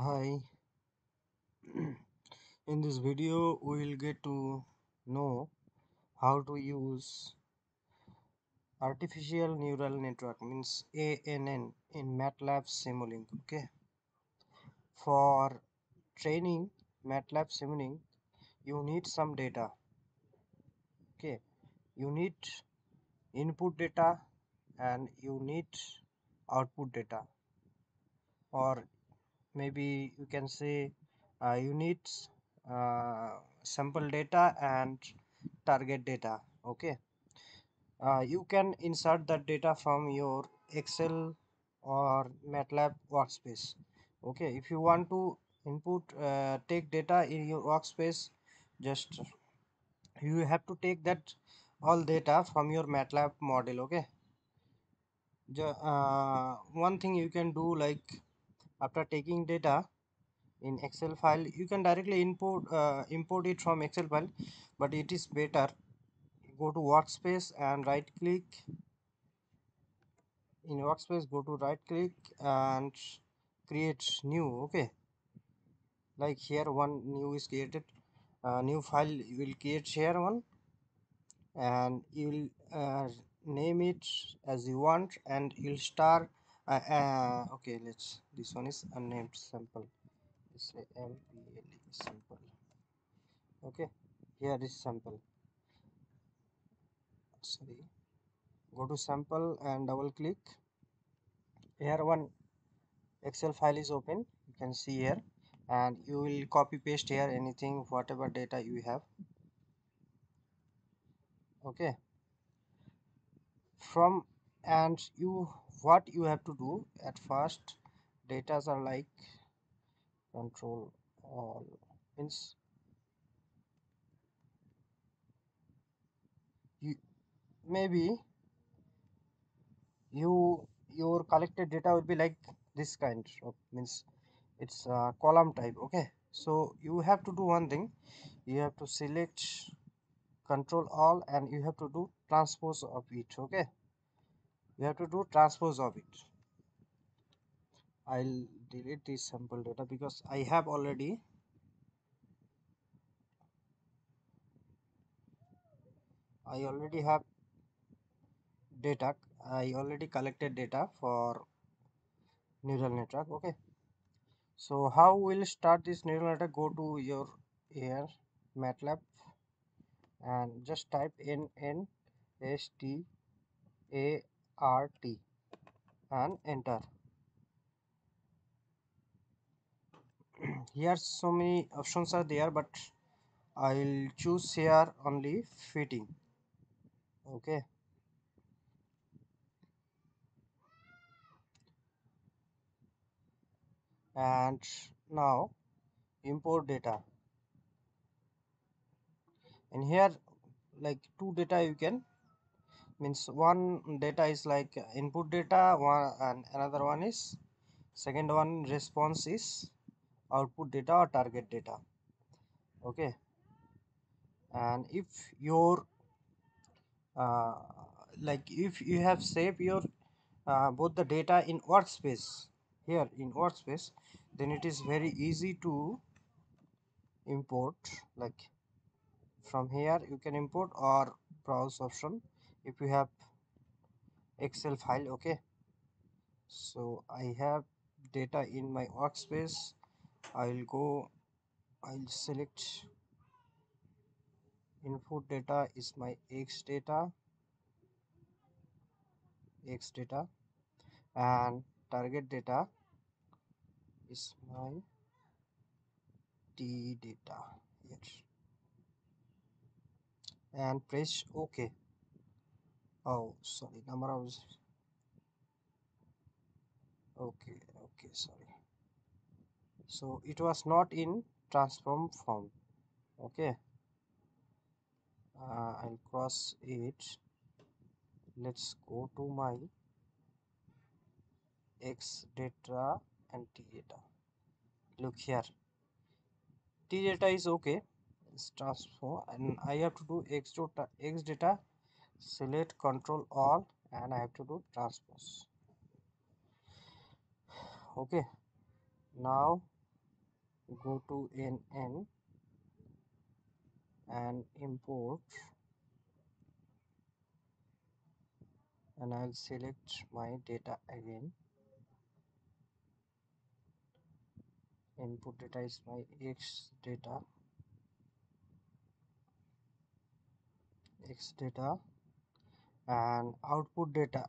Hi, in this video we will get to know how to use artificial neural network means ANN in MATLAB Simulink. Okay, for training MATLAB Simulink you need some data. Okay, you need input data and you need output data, or maybe you can say you need sample data and target data. Okay, you can insert that data from your Excel or MATLAB workspace. Okay, if you want to input take data in your workspace, just you have to take that all data from your MATLAB model. Okay, one thing you can do, like after taking data in Excel file, you can directly import it from Excel file, but it is better go to workspace and right click. In workspace, go to right click and create new. Okay, like here one new is created, new file you will create here one, and you will name it as you want, and you'll start okay, let's, this one is unnamed sample. Let's say MPLE sample. Okay, here is sample. Sorry, go to sample and double click. Here one Excel file is open, you can see here, and you will copy paste here anything whatever data you have. Okay, from, and you, what you have to do at first, datas are like control all, means you, maybe your collected data will be like this kind of, means it's column type. Okay, so you have to do one thing, you have to select control all and you have to do transpose of it. Okay, you have to do transpose of it. I'll delete this sample data because I already have data. I already collected data for neural network. Okay, so how we'll start this neural network? Go to your here MATLAB and just type NNSTART and enter. Here so many options are there, but I'll choose here only fitting. Okay, and now import data, and here like two data you can, means one data is like input data one, and another one is, second one response is output data or target data. Okay, and if your uh, like if you have saved your both the data in workspace, here in workspace, then it is very easy to import. Like from here you can import or browse option if you have Excel file. Okay, so I have data in my workspace. I'll go, I'll select input data is my x data, and target data is my t data here, and press OK. Oh sorry, number of, okay, okay, sorry, so it was not in transform form. Okay, I'll cross it. Let's go to my x data and t data. Look here, t data is okay, it's transform, and I have to do x data, select control all, and I have to do transpose. Okay, now go to NN and import, and I'll select my data again. Input data is my x data, and output data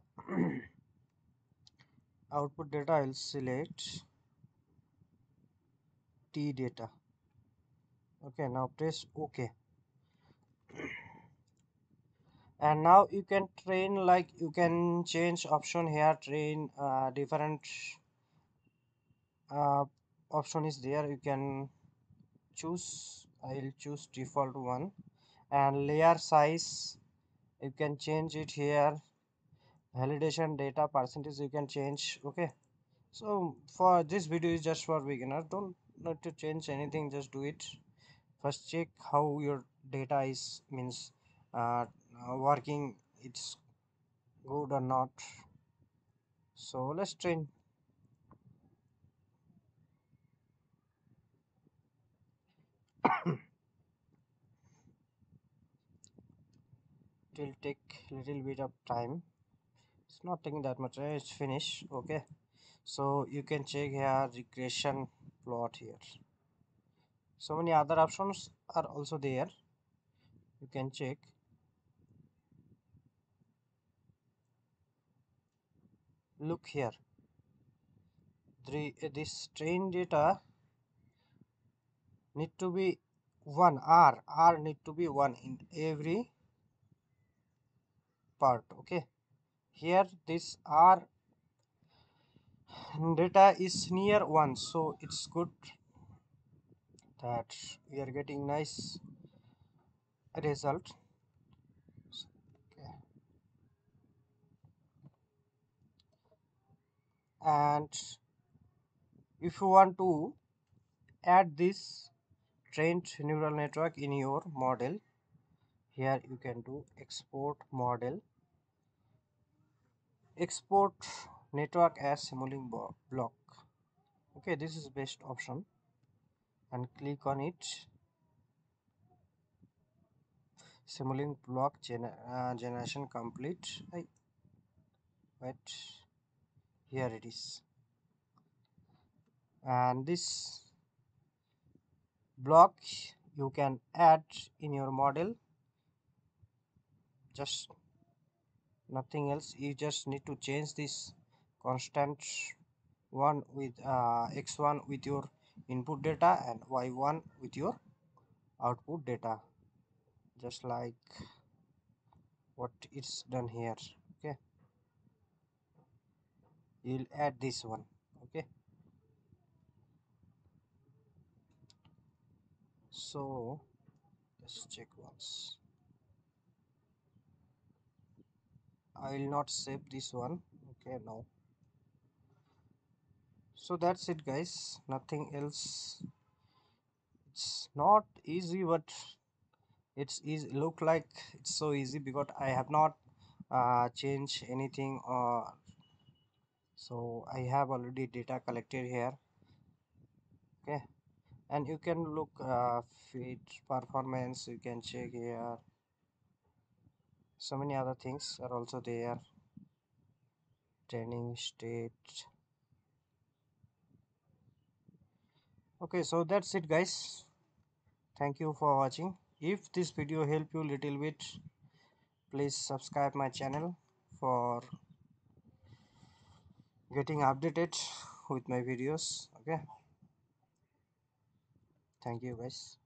output data I'll select t data. Okay, now press OK, and now you can train, like you can change option here, train different uh, option is there. You can choose, I'll choose default one, and layer size you can change it here. Validation data percentage you can change. Okay, so for this video is just for beginner, don't need to change anything, just do it. First check how your data is means working, it's good or not. So let's train. It will take little bit of time, it's not taking that much. It's finished. Okay, so you can check here regression plot here. So many other options are also there, you can check. Look here, this train data need to be one, r need to be one in every part. Okay, here this r data is near 1, so it's good that we are getting nice result. Okay. And if you want to add this trained neural network in your model, here you can do export model, export network as Simulink block. Okay, this is best option, and click on it. Simulink block generation complete. Wait, here it is, and this block you can add in your model, just nothing else. You just need to change this constant one with x1 with your input data and y1 with your output data, just like what it's done here. Okay, you'll add this one. Okay, so let's check once. I will not save this one. Okay, no. So that's it guys, nothing else. It's not easy, but it's easy, look like it's so easy because I have not changed anything, so I have already data collected here. Okay, and you can look feed performance, you can check here, so many other things are also there, training state. Okay, so that's it guys, thank you for watching. If this video helped you little bit, please subscribe my channel for getting updated with my videos. Okay, thank you guys.